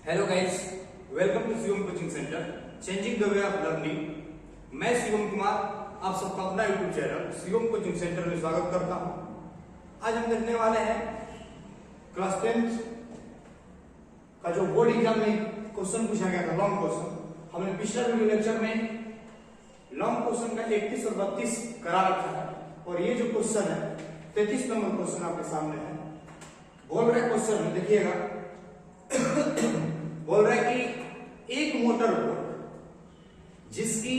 Hello guys, welcome to Shivam coaching centre changing the way of learning. मैं शिवम कुमार आप सबका अपना YouTube channel Shivam coaching centre में स्वागत करता हूं। आज हम देखने वाले हैं क्लास 10th का जो बोर्ड एग्जाम में क्वेश्चन पूछा गया था, लॉन्ग क्वेश्चन। हमने पिछले वीडियो लेक्चर में लॉन्ग क्वेश्चन का 31 और 32 करा रखा है, और ये जो क्वेश्चन है 33 नंबर क्वेश्चन आपके सामने है। बोल रहा है क्वेश्चन में, देखिएगा, बोल रहा है कि एक मोटर बोट जिसकी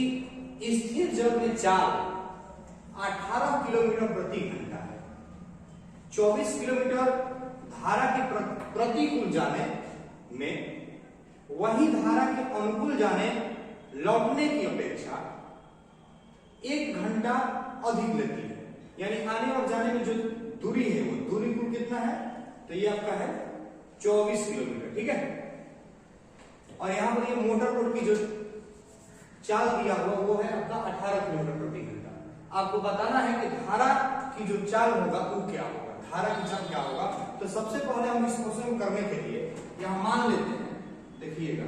स्थिर जल में चाल 18 किलोमीटर प्रति घंटा है, 24 किलोमीटर धारा के प्रतिकूल जाने में, वही धारा के अनुकूल जाने लौटने की अपेक्षा 1 घंटा अधिक लेती है। यानी आने और जाने में जो दूरी है वो दूरी कुल कितना है, तो ये आपका है 24 किलोमीटर। ठीक है, और यहां पर ये मोटर बोट की जो चाल दिया हुआ वो है आपका 18 किलोमीटर प्रति घंटा। आपको बताना है कि धारा की जो चाल होगा वो क्या होगा, धारा की चाल क्या होगा। तो सबसे पहले हम इस क्वेश्चन को करने के लिए यहां मान लेते हैं, देखिएगा,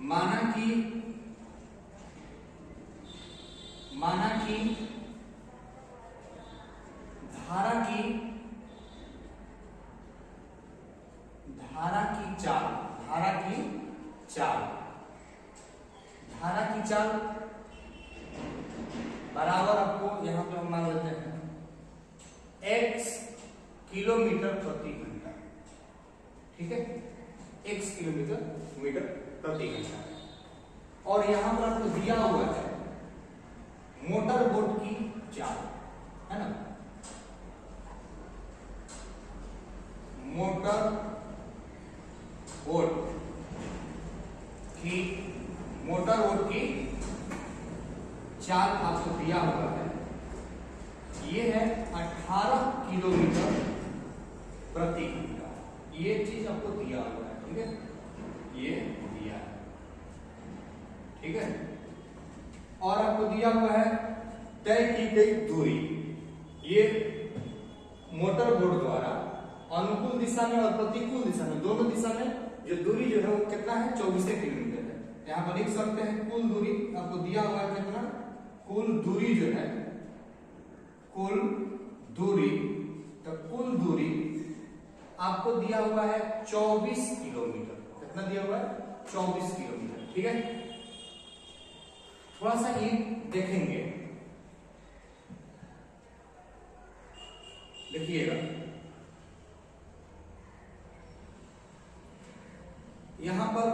माना कि धारा की चाल बराबर आपको यहां पे हम मान लेते हैं x किलोमीटर प्रति घंटा। ठीक है, x किलोमीटर प्रति घंटा। और यहां पर आपको दिया हुआ है मोटर बोट की चाल, है ना, मोटर बोट की चाल आपको दिया हुआ है, ये है 18 किलोमीटर प्रति घंटा। ये चीज आपको दिया हुआ है, ठीक है, ये दिया है, ठीक है। और आपको दिया हुआ है तय की गई दूरी, ये मोटर बोट द्वारा अनुकूल दिशा में और प्रतिकूल दिशा में, दोनों दिशा में जो दूरी जो है वो कितना है, 24 किलोमीटर है। यहां पर लिख सकते हैं कुल दूरी आपको दिया हुआ है कितना, कुल दूरी जो है, कुल दूरी आपको दिया हुआ है 24 किलोमीटर। कितना दिया हुआ है, 24 किलोमीटर। ठीक है, थोड़ा सा ये देखेंगे, देखिएगा, यहां पर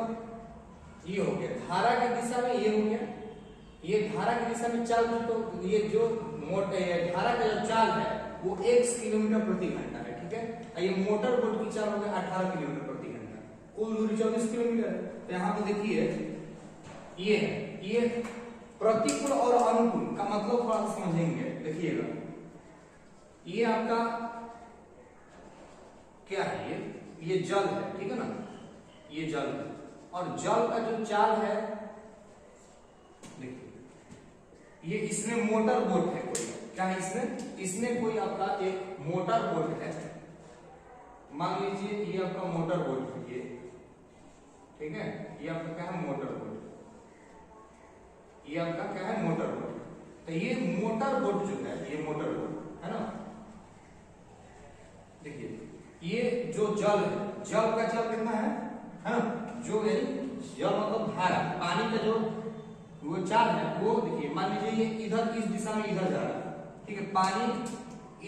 ये हो गया धारा की दिशा में, ये हो गया, ये धारा की दिशा में चाल, तो ये जो धारा का जो चाल है वो 1 किलोमीटर प्रति घंटा है। ठीक है, ये मोटर बोट की चाल हो गया 18 किलोमीटर प्रति घंटा, कुल दूरी 24 किलोमीटर है। तो यहां पर देखिए ये है, ये प्रतिकूल और अनुकूल का मतलब थोड़ा सा समझेंगे। देखिएगा, ये आपका क्या है, ये जल है, ठीक है ना, ये जल है, और जल का जो चाल है, देखिए, ये इसमें मोटर बोट है कोई, क्या है इसमें कोई आपका एक मोटर बोट है, मान लीजिए ये आपका मोटर बोट है, ये, ठीक है, ये आपका क्या है, मोटर बोट, ये आपका क्या है, मोटर बोट। तो ये मोटर बोट जो है, ये मोटर बोट है ना, देखिए, ये जो जल है, जल का चाल कितना है ना, जो जल मतलब धारा, पानी का जो वो चाल है वो देखिए, मान लीजिए ये इधर इस दिशा में इधर जा रहा है, ठीक है, पानी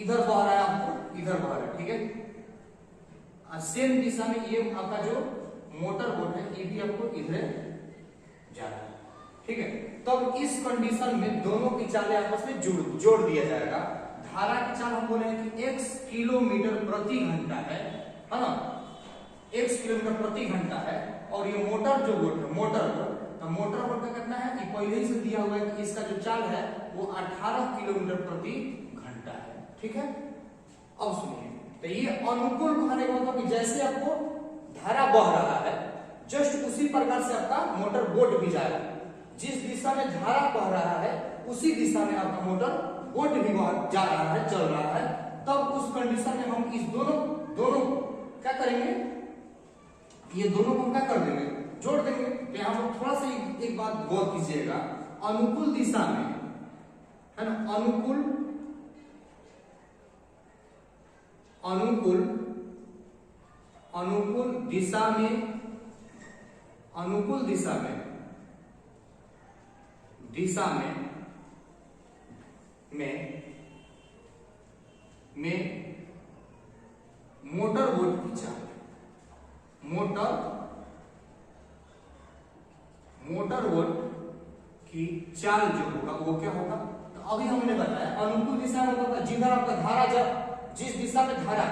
इधर बह रहा है, आपको इधर बह रहा है, ठीक है, सेम दिशा में ये आपका जो मोटर बोट है ये भी आपको इधर जा रहा है। ठीक है, तब इस कंडीशन में दोनों की चालें आपस में जोड़ दिया जाएगा। धारा की चाल हम बोले हैं कि x किलोमीटर प्रति घंटा है ना, x किलोमीटर प्रति घंटा है, और ये मोटर जो बोट है, मोटर बोट का कितना है, ये पहले ही से दिया हुआ है कि इसका जो चाल है वो 18 किलोमीटर प्रति घंटा है। ठीक है, अब सुनिए, तो ये अनुकूल कहने का मतलब कि जैसे आपको धारा बह रहा है, जस्ट उसी प्रकार से आपका मोटर बोट भी जाएगा, जिस दिशा में धारा बह रहा है उसी दिशा में आपका मोटर बोट भी जा रहा है, चल रहा है। तब उस कंडीशन में हम इस दोनों दोनों क्या करेंगे, ये दोनों को क्या कर देंगे, जोड़ देंगे। तो यहाँ पर थोड़ा सा एक बात गौर कीजिएगा, अनुकूल दिशा में है ना, अनुकूल दिशा में, अनुकूल दिशा में मोटर बोट की चाल, मोटर बोट की चाल जो होगा वो क्या होगा। तो अभी हमने बताया अनुकूल दिशा में होगा जिधर आपका धारा, जब जिस दिशा में धारा,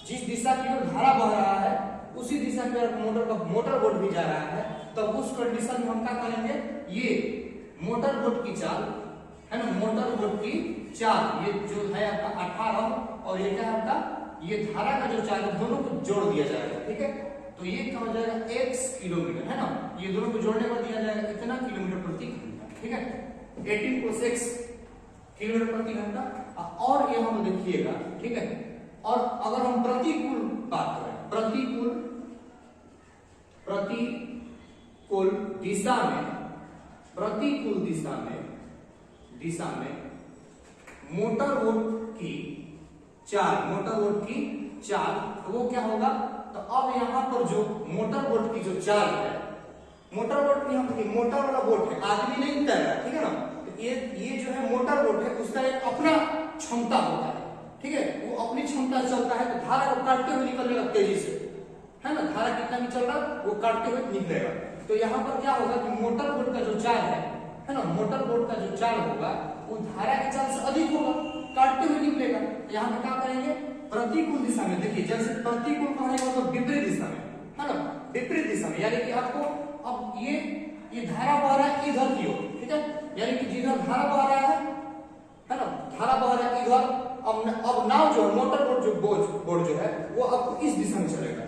जिस दिशा की ओर धारा बह रहा है उसी दिशा की ओर मोटर बोट भी जा रहा है, तब उस कंडीशन में हम क्या करेंगे, ये मोटर बोट की चाल है ना, मोटर बोट की चाल, ये जो है आपका 18 और ये क्या है आपका, ये धारा का जो चाल है दोनों को जोड़ दिया जाएगा। ठीक है, तो ये क्या हो जाएगा, x किलोमीटर है ना, ये दोनों को जोड़ने पर दिया जाएगा इतना किलोमीटर प्रति घंटा। ठीक है, 18 + 6 किलोमीटर प्रति घंटा। और ये हम देखिएगा, ठीक है, और अगर हम प्रतिकूल बात करें, प्रतिकूल दिशा में मोटर बोट की चाल, तो वो क्या होगा। तो अब यहाँ पर जो मोटर बोट की जो चाल है, मोटर बोट यहाँ पर मोटर वाला बोट है, आदमी नहीं तैर रहा है, ठीक है ना। तो ये जो है मोटर बोट है, उसका एक अपना क्षमता होता है, ठीक है, वो अपनी क्षमता से चलता है, तो धारा को काटते हुए निकलने लगता तेजी से, है ना, धारा कितना भी चल रहा है वो काटते हुए निकलेगा। तो यहाँ पर क्या होगा कि मोटर बोट का जो चाल है ना, मोटर बोट का जो चाल होगा वो धारा की चाल से अधिक होगा, काटते हुए निकलेगा। तो यहाँ पे क्या करेंगे, प्रतिकूल दिशा में, देखिए जैसे प्रतिकूल कहने का मतलब विपरीत दिशा में, है ना, विपरीत दिशा में, यानी कि आपको अब ये धारा बह रहा है इधर की ओर, ठीक है, यानी कि जिधर धारा बह रहा है ना, धारा बह रहा है इधर, अब नाव जो है, मोटर बोट जो है वो अब इस दिशा में चलेगा,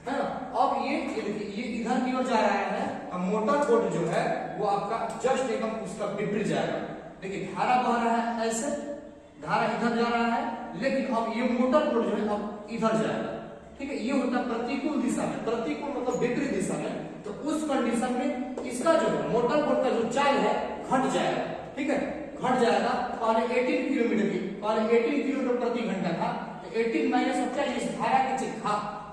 है ना। अब ये देखिए ये इधर की ओर जा रहा है, अब मोटर बोट जो है वो आपका जस्ट एकदम उसका विपरीत जाएगा। देखिए धारा बह रहा है ऐसे, धारा इधर जा रहा है, लेकिन अब ये मोटर बोट जो है अब इधर जाएगा, ठीक है। ये होता है प्रतिकूल दिशा में, प्रतिकूल मतलब विपरीत दिशा में। तो उस कंडीशन में इसका जो है मोटर बोट का जो चाल है घट जाएगा, ठीक है, घट जाएगा। पहले 18 किलोमीटर प्रति घंटा था, तो 18 माइनस अब क्या, इस धारा के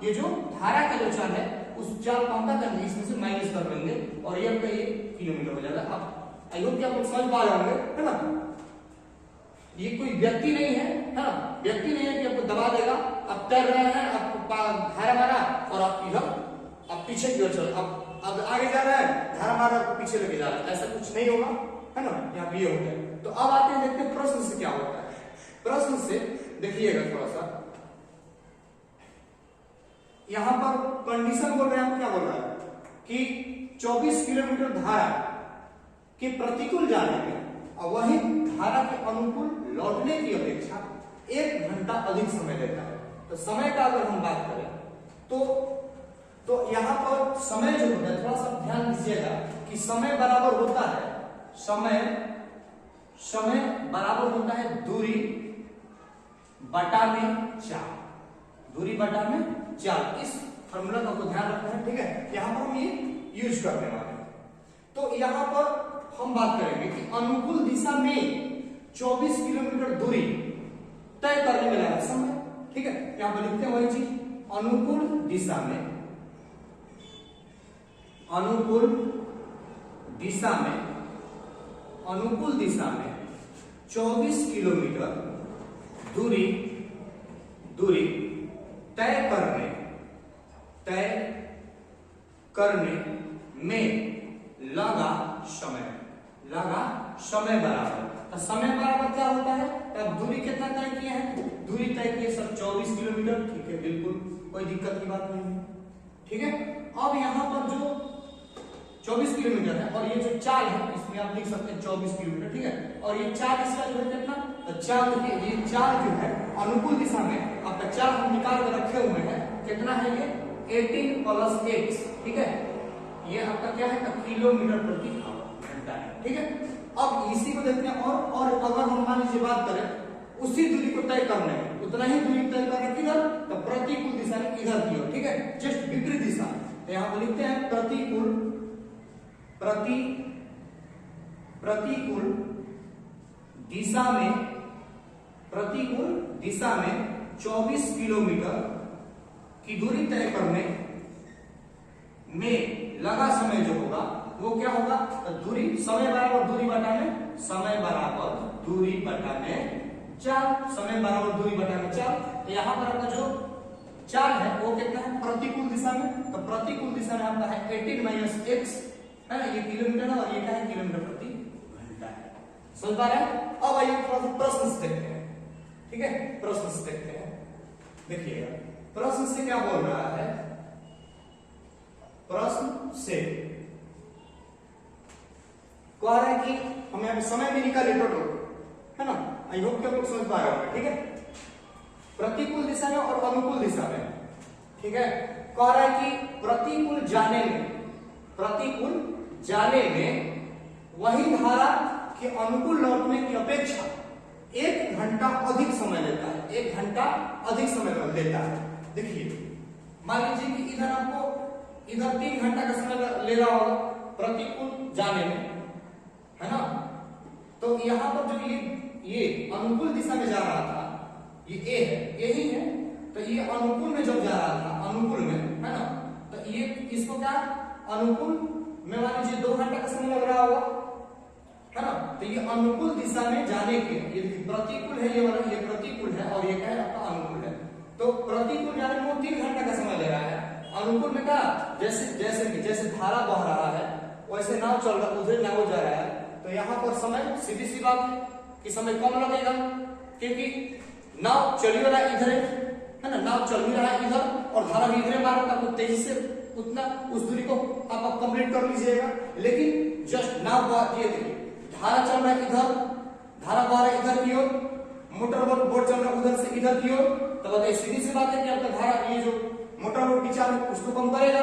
ये जो धारा का जो चाल है उस चाल को हम क्या करेंगे, इसमें से माइनस कर लेंगे और ये आपका ये किलोमीटर हो जाएगा। अब आई होप कि आप लोग समझ पा रहे होंगे, है ना। ये कोई व्यक्ति नहीं है ना, व्यक्ति नहीं है कि आपको दबा देगा, आप तैर रहे हैं, आपको धारा मारा और आप इधर आप पीछे की ओर चल, अब आगे जा रहा है, धारा मारा आपको पीछे लेके जा रहा है, ऐसा कुछ नहीं होगा, है ना। यहाँ ये होता है। तो अब आते हैं देखते हैं प्रश्न से क्या होता है। प्रश्न से देखिएगा थोड़ा सा, यहां पर कंडीशन बोल रहे हैं, हम क्या बोल रहे हैं कि 24 किलोमीटर धारा के प्रतिकूल जाने में और वही धारा के अनुकूल लौटने की अपेक्षा 1 घंटा अधिक समय लेता है। तो समय का अगर हम बात करें तो यहां पर समय जो होता है, थोड़ा सा ध्यान दीजिएगा कि समय बराबर होता है, समय बराबर होता है दूरी बटा में चाल, दूरी बटा में चाल। इस फॉर्मूला का आपको ध्यान रखना है, ठीक है, यहां पर हम ये यूज करने वाले हैं। तो यहां पर हम बात करेंगे कि अनुकूल दिशा में 24 किलोमीटर दूरी तय करने में लगा समय, ठीक है। यहां पर लिखते हैं वही चीज, अनुकूल दिशा में 24 किलोमीटर दूरी तय करने में लगा समय बराबर। तो समय बराबर क्या होता है, तब दूरी कितना तय किया है, दूरी तय की है सर 24 किलोमीटर, ठीक है, बिल्कुल कोई दिक्कत की बात नहीं है, ठीक है। अब यहां पर जो 24 किलोमीटर है और ये जो चाल है इसमें आप लिख सकते हैं 24 किलोमीटर, ठीक है। और ये चाल इसका जो है कितना, तो चाल देखिए, ये चाल जो है अनुकूल दिशा में आपका चाल हम निकाल कर रखे हुए हैं, कितना है ये 18 + x, ठीक है, ये आपका क्या है, किलोमीटर प्रति घंटा है, ठीक है। अब इसी को देखते हैं, और अगर हम मान लीजिए बात करें उसी दूरी को तय करने में, उतना ही दूरी तय करने किधर, तो प्रतिकूल तो यहाँ पर लिखते हैं प्रतिकूल दिशा में 24 किलोमीटर की दूरी तय करने में लगा समय जो होगा वो क्या होगा, तो दूरी समय बराबर दूरी बटा में चाल, समय बराबर दूरी बटा में चाल। तो यहाँ पर आपका जो चाल है वो कितना है, प्रतिकूल दिशा में, तो प्रतिकूल दिशा में आपका है 18 - x है ना, ये किलोमीटर है और ये क्या है, किलोमीटर प्रति घंटा है। समझ पा रहे हैं? अब आइए थोड़ा सा प्रश्न से देखते हैं। ठीक है, प्रश्न से देखते हैं। देखिएगा प्रश्न से क्या बोल रहा है, प्रश्न से कह रहा है कि हम यहाँ पे समय भी निकाले टोटल, है ना, आई होप कि आप लोग समझ पा रहे होंगे। ठीक है, प्रतिकूल दिशा में और अनुकूल दिशा में, ठीक है, कह रहा है कि प्रतिकूल जाने में वही धारा के अनुकूल लौटने की अपेक्षा 1 घंटा अधिक समय लेता है, 1 घंटा अधिक समय लेता है। देखिए मान लीजिए कि इधर आपको 3 घंटा का समय ले रहा होगा प्रतिकूल जाने में, है ना, तो यहाँ पर जो ये अनुकूल दिशा में जा रहा था, ये ए है, यही है, तो ये अनुकूल में जब जा रहा था, अनुकूल में, है ना, तो ये इसको क्या अनुकूल में मान लीजिए 2 घंटा का समय लग रहा होगा, है ना, तो ये अनुकूल दिशा में जाने के, ये प्रतिकूल है, ये वाला ये प्रतिकूल है और ये क्या है आपका अनुकूल है। तो प्रतिकूल जाने में वो 3 घंटा का समय ले रहा है, अनुकूल में क्या, जैसे धारा बह रहा है वैसे नाव चल रहा, उधर नाव जा रहा है, तो यहाँ पर समय सीधी सी बात है कि समय कम लगेगा, क्योंकि नाव चली वाला इधर है ना, नाव चल भी रहा है इधर और धारा भी इधर मार रहा है, तो तेजी से उतना उस दूरी को आप कंप्लीट कर लीजिएगा। लेकिन जस्ट नाव ये देखिए धारा चल रहा है इधर, धारा बह रहा है इधर की ओर, मोटर बोट चल रहा है उधर से इधर की ओर, तो बताइए सीधी सी बात है कि आपका धारा ये जो मोटर बोट की चाल है उसको कम करेगा।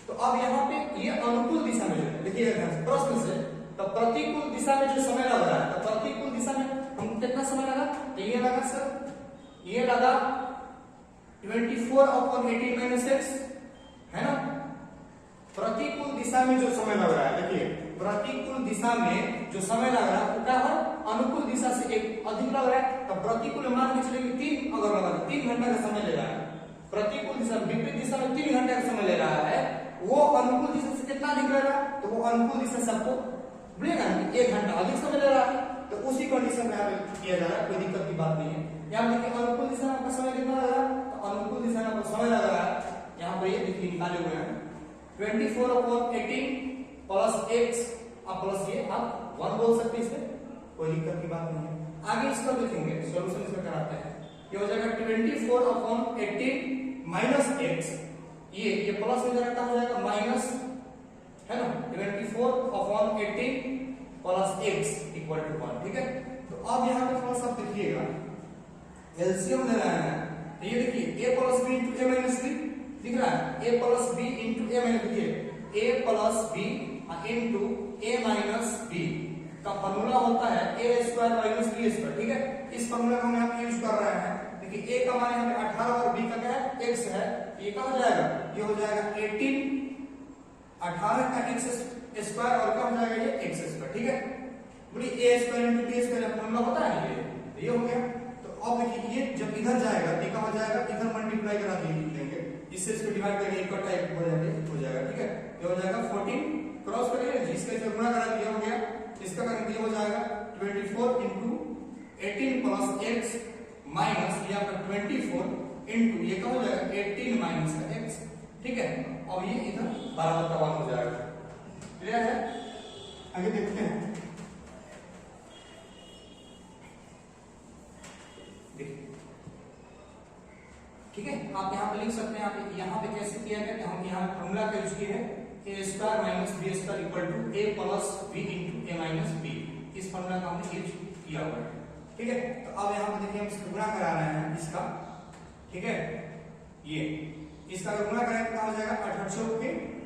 तो अब यहाँ पे ये अनुकूल दिशा में जो है, देखिए प्रश्न से, तो प्रतिकूल दिशा में जो समय लग रहा है, तो प्रतिकूल दिशा में हम कितना समय लगा, तो ये लगा सर, ये लगा 24/18 - x, है ना। प्रतिकूल दिशा में जो समय लग रहा है, देखिए प्रतिकूल दिशा में जो समय लग रहा है वो क्या है, अनुकूल दिशा से एक अधिक लग रहा है, तो प्रतिकूल मान के चलिए 3 अगर लगा 3 घंटा का समय ले रहा है, प्रतिकूल दिशा विपरीत दिशा में 3 घंटे का समय ले रहा है, वो अनुकूल दिशा से कितना अधिक ले रहा है, तो वो अनुकूल दिशा से आपको बोलेगा 1 घंटा अधिक समय ले रहा है, तो उसी कंडीशन में किया जा रहा है, कोई दिक्कत की बात नहीं है। यहाँ देखिए अनुकूल दिशा में आपका समय कितना लग रहा है, तो अनुकूल दिशा में आपको समय लग रहा है, यहाँ पर ये देखिए निकाले हुए हैं 24/18 प्लस x अब प्लस ये आप 1 बोल सकते हैं, इसमें कोई दिक्कत की बात नहीं है। आगे इसका देखेंगे सॉल्यूशन इसका कराते हैं, ये हो जाएगा 24/18 - x, ये प्लस में जरा हो जाएगा माइनस, है ना, 24/18 प्लस x इक्वल टू 1। ठीक है, तो अब यहाँ पे थोड़ा सा देखिएगा एलसीएम ले रहे हैं, तो ये देखिए a + b × a - b दिख रहा है, a + b × a - देखिए a + b × a - b का फॉर्मूला होता है a² - b²। ठीक है, इस फॉर्मूला को हम यहाँ पे यूज कर रहे हैं। देखिए a का मान यहाँ पे 18 और b का क्या है x है, ये क्या हो जाएगा, ये हो जाएगा 18 18 का x² और क्या हो जाएगा ये x²। ठीक है, बोलिए a² × b² फॉर्मूला होता है ये हो गया। तो अब देखिए ये जब इधर जाएगा तो क्या हो जाएगा, इधर मल्टीप्लाई करा देंगे, इससे इसको डिवाइड करके एक टाइप हो जाएगा। ठीक है, ये हो जाएगा 14 क्रॉस करिए, इसका इसे गुणा करा दिया हो गया, इसका करेंगे ये हो जाएगा 24 × 18 प्लस x माइनस ये आपका 24 इनटू ये क्या हो जाएगा 18 माइनस का x। ठीक है, अब ये इधर बराबर का 1 हो जाएगा। क्लियर है, आगे देखते हैं। ठीक है, आप यहाँ पे लिख सकते हैं, यहाँ पे कैसे किया गया, हम यहाँ फॉर्मूला का यूज किए हैं a² - b² = a + b × a - b, इस फॉर्मूला का हमने यूज किया हुआ है। ठीक है, तो अब यहाँ पे देखिए हम इसका गुणा करा रहे हैं इसका। ठीक है, ये इसका अगर गुणा करें तो क्या हो जाएगा 18 ×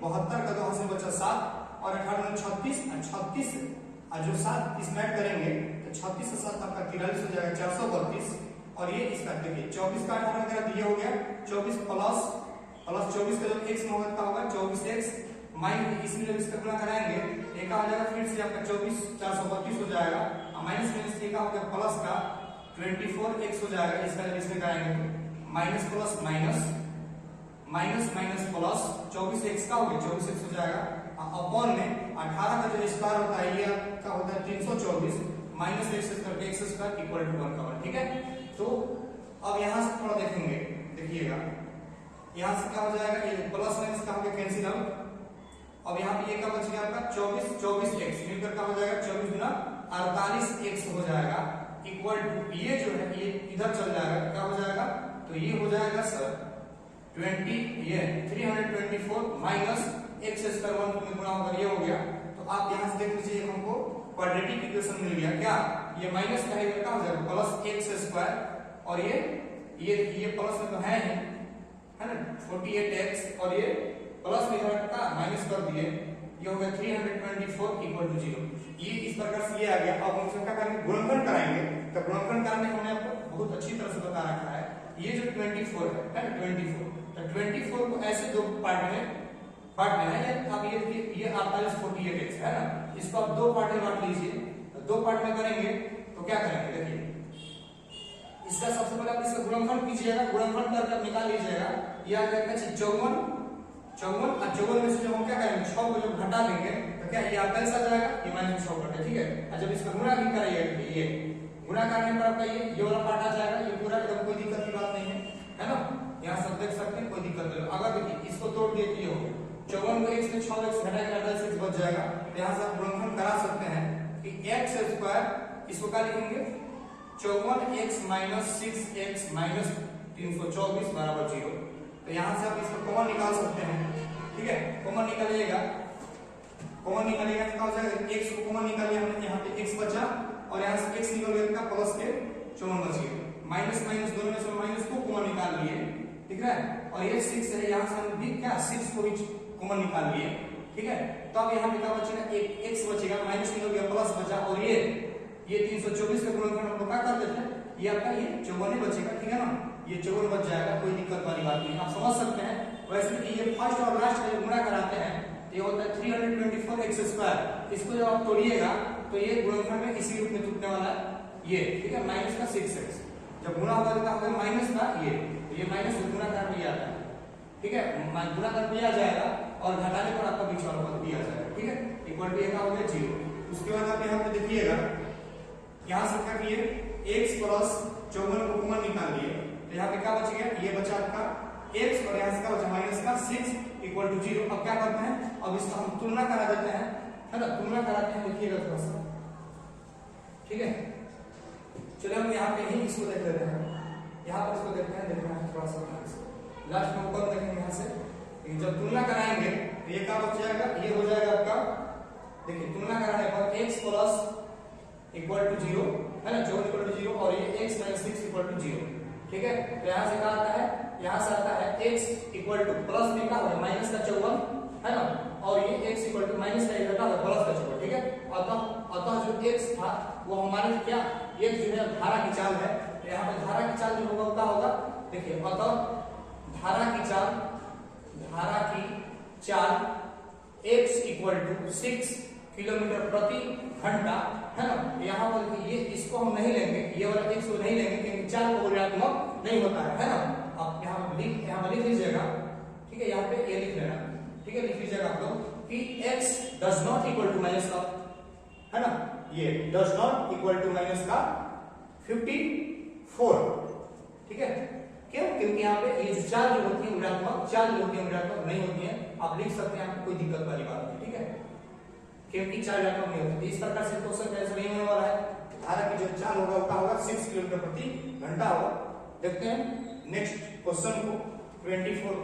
72 का 2 से बचा 7 और 18 × 36 और जो 7 इसमें ऐड करेंगे तो 36 से 7 आपका 43 हो जाएगा 432 और ये इसका देखिए 24 का 18 वगैरह दिया हो गया 24 प्लस प्लस 24 का जब x में होगा क्या होगा 24x माइनस, इसमें जब इसका गुणा कराएंगे एक का हो जाएगा फिर से आपका 24 432 हो जाएगा, और माइनस में इसका हो गया प्लस का 24x हो जाएगा, इसका जब इसमें कराएंगे तो minus plus minus minus minus plus 24x का हो गया 24x हो जाएगा, अपॉन में 18 का जो स्क्वायर होता है ये क्या होता है 324 माइनस x करके x स्क्वायर इक्वल टू 1 का 1, ठीक है। तो अब यहां से थोड़ा देखेंगे, देखिएगा यहां से क्या हो जाएगा, ये प्लस माइनस का हो गया कैंसिल आउट। अब यहाँ पे ये क्या बच गया आपका 24x मिलकर क्या हो जाएगा 24 गुना 48x हो जाएगा इक्वल टू, ये जो है ये इधर चल जाएगा, क्या हो जाएगा तो ये हो जाएगा सर 324 माइनस x स्क्वायर 1 में गुणा होकर ये हो गया। तो आप यहाँ से देख लीजिए हमको क्वाड्रेटिक इक्वेशन मिल गया, क्या ये माइनस का इधर क्या हो जाएगा प्लस x स्क्वायर, और ये प्लस में तो है ना 48x, और ये प्लस में इधर का माइनस कर दिए, ये हो गया 324 इक्वल टू 0। ये इस प्रकार से ये आ गया। अब हम इसका क्या करेंगे गुणनखंड कराएंगे, तो गुणनखंड करने हमने आपको बहुत अच्छी तरह से बता रखा है। ये जो 24 है ना 24, तो 24 को ऐसे दो पार्ट में बांट लेना है। अब ये देखिए ये 48 48x है ना, इसको आप दो पार्ट में बांट लीजिए, तो दो पार्ट में करेंगे तो क्या करेंगे देखिए, इसका सबसे पहले आप इसका गुणनखंड कीजिएगा, गुणनखंड करके आप निकाल लीजिएगा, ये आ जाएगा 54 और 54 में से जब हम क्या करेंगे 6 को जब घटा देंगे तो क्या ये 48 आ जाएगा, ये माइनस 6 कटे, ठीक है। और जब इसका गुणा भी करेंगे ये गुणा करने पर आपका ये वाला पार्ट आ जाएगा, ये पूरा एकदम कोई दिक्कत की बात नहीं है ना, यहाँ सब देख सकते हैं कोई दिक्कत नहीं। अगर देखिए इसको तोड़ दिए तो ये हो 54 को x में 6x घटा के 48x बच जाएगा, तो यहाँ से आप गुणनखंड करा सकते हैं कि x स्क्वायर इसको क्या लिखेंगे 54x माइनस 6x माइनस 324 बराबर 0। तो यहाँ से आप इसको कॉमन निकाल सकते हैं, ठीक है। कॉमन निकालिएगा, कॉमन निकालिएगा क्या हो जाएगा x को कॉमन निकालिए हमने, यहाँ पे x बचा और यहाँ से x निकल गया का प्लस के 54 बच गया, माइनस माइनस दोनों में से माइनस को कॉमन निकाल लिए, ठीक है। और ये 6 है, यहाँ से हम भी क्या 6 को भी कॉमन निकाल लिए, ठीक है। तो अब यहाँ पे क्या बचेगा एक x बचेगा, माइनस निकल गया प्लस बचा, और ये 324 का गुणनखंड हम लोग क्या कर देते हैं, ये आपका ये 54 बचेगा, ठीक है ना, ये 54 बच जाएगा, कोई दिक्कत वाली बात नहीं, आप समझ सकते हैं। वैसे कि ये फर्स्ट और लास्ट का गुणा कराते हैं तो ये होता है 324x स्क्वायर, इसको जब आप तोड़िएगा तो ये गुणनखंड में इसी रूप में टूटने वाला है ये, ठीक है, माइनस का 6x जब गुणा होगा तो होगा माइनस का ये माइनस गुणा कर भी आता है, ठीक है, गुणा कर भी आ जाएगा और घटाने पर आपका बीच वाला पद भी आ जाएगा, ठीक है, इक्वल टू का हो गया 0। उसके बाद आप यहाँ पे देखिएगा, यहाँ से क्या किए x प्लस 54 को कॉमन निकाल लिए, तो यहाँ पे क्या बच गया ये बचा आपका x और यहाँ से क्या बचा माइनस का 6 इक्वल टू 0। अब क्या करते हैं, अब इसका हम तुलना करा देते हैं, है ना, तुलना कराते हैं, देखिएगा थोड़ा सा, ठीक है। चलिए हम यहाँ पे ही इसको देख लेते हैं, यहाँ पर इसको देखते हैं, देखना है थोड़ा सा लास्ट में ऊपर देखेंगे यहाँ से, जब तुलना कराएंगे तो ये क्या बच जाएगा, ये हो जाएगा आपका देखिए तुलना कराने पर x प्लस इक्वल टू 0 है ना, 4 इक्वल टू 0 और ये x माइनस 6 इक्वल टू 0, ठीक है। तो यहाँ से क्या आता है, यहाँ से आता है x इक्वल टू प्लस में क्या होगा माइनस का 54 है ना, और ये x इक्वल टू माइनस का इधर का प्लस का 54, ठीक है। अतः जो x था वो हमारे क्या x जो है धारा की चाल है, तो यहाँ पे धारा की चाल जो होगा क्या होगा देखिए, अतः धारा की चाल x इक्वल टू 6 किलोमीटर प्रति घंटा है ना। यहाँ पर ये इसको हम नहीं लेंगे, ये वाला x को नहीं लेंगे क्योंकि चाल को ऋणात्मक नहीं होता है ना। आप यहाँ लिख लीजिएगा, ठीक है, यहाँ पे ये लिख लेना, ठीक है, लिख लीजिएगा आप लोग कि x does not equal to minus का है ना, ये does not equal to minus का 54, ठीक है। क्यों, क्योंकि यहाँ पे ये जो चाल जो होती है ऋणात्मक, चाल जो होती है ऋणात्मक नहीं होती है, आप लिख सकते हैं, आपको कोई दिक्कत वाली बात नहीं, ठीक है, क्योंकि चाल ऋणात्मक नहीं होती। इस प्रकार से क्वेश्चन कैसे नहीं होने वाला है, धारा की जो चाल होगा वो क्या होगा 6 किलोमीटर प्रति घंटा होगा। देखते हैं नेक्स्ट क्वेश्चन को 24।